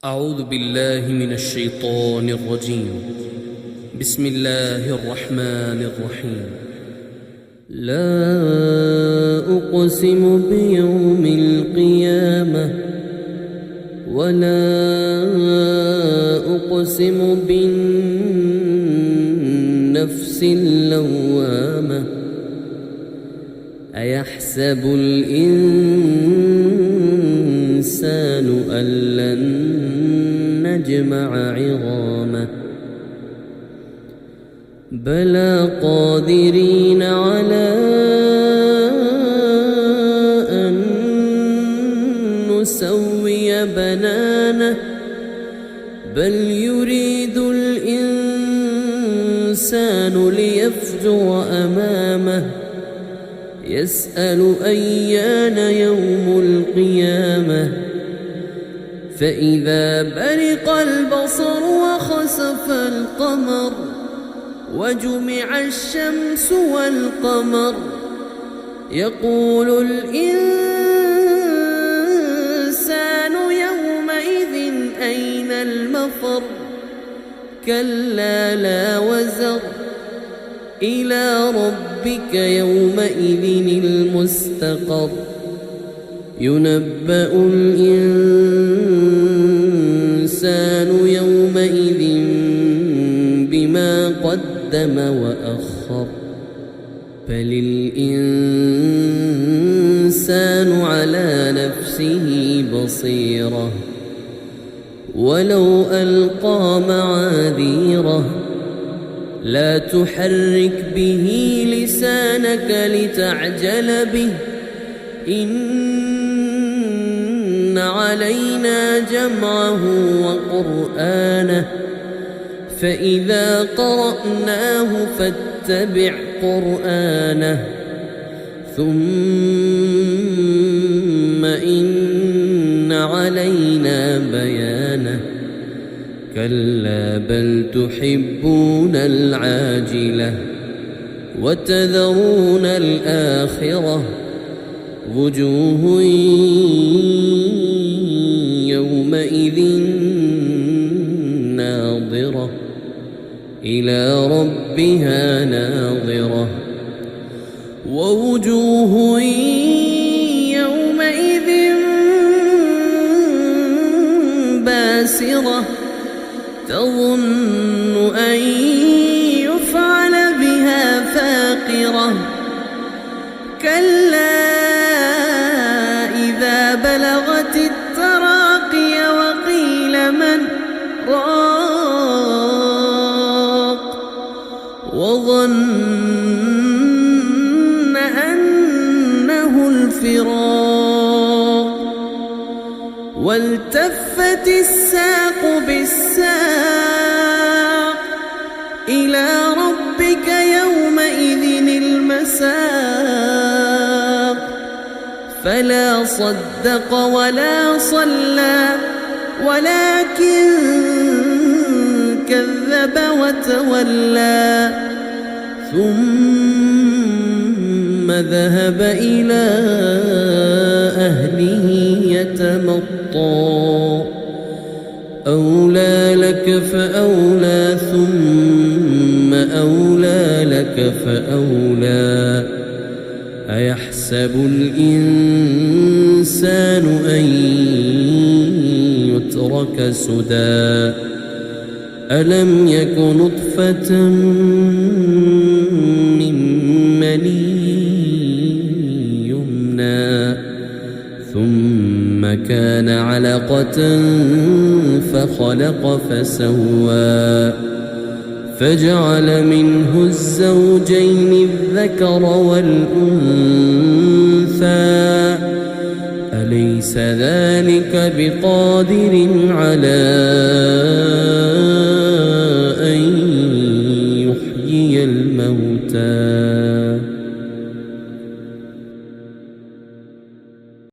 أعوذ بالله من الشيطان الرجيم. بسم الله الرحمن الرحيم. لا أقسم بيوم القيامة ولا أقسم بالنفس اللوامة أيحسب الإنسان أن لن نجمع عظامه بلى قادرين على أن نسوي بنانه بل يريد الإنسان ليفجر أمامه يسأل أيان يوم القيامة فإذا برق البصر وخسف القمر وجمع الشمس والقمر يقول الإنسان يومئذ أين المفر كلا لا وزر إلى ربك يومئذ المستقر ينبأ الإنسان يومئذ بما قدم وأخر بل الإنسان على نفسه بصيرة ولو ألقى معاذيره لا تحرك به لسانك لتعجل به إن علينا جمعه وقرآنه فإذا قرأناه فاتبع قرآنه ثم إن علينا بيانه كلا بل تحبون العاجلة وتذرون الآخرة وجوه يومئذ ناظرة إلى ربها ناظرة ووجوه يومئذ باسرة تظن أن يفعل بها فاقرة كلا إذا بلغت التراقي وقيل من راق وظن أنه الفراق والتفت الساق بالساق إلى ربك يومئذ المساق فلا صدق ولا صلى ولكن كذب وتولى ثم ذهب إلى أهله يتمطى أولى لك فأولى ثم أولى لك فأولى أيحسب الإنسان أن يترك سدى ألم يك نطفة من مني يمنى ثم كان علقة فخلق فسوى فجعل منه الزوجين الذكر والأنثى أليس ذلك بقادر على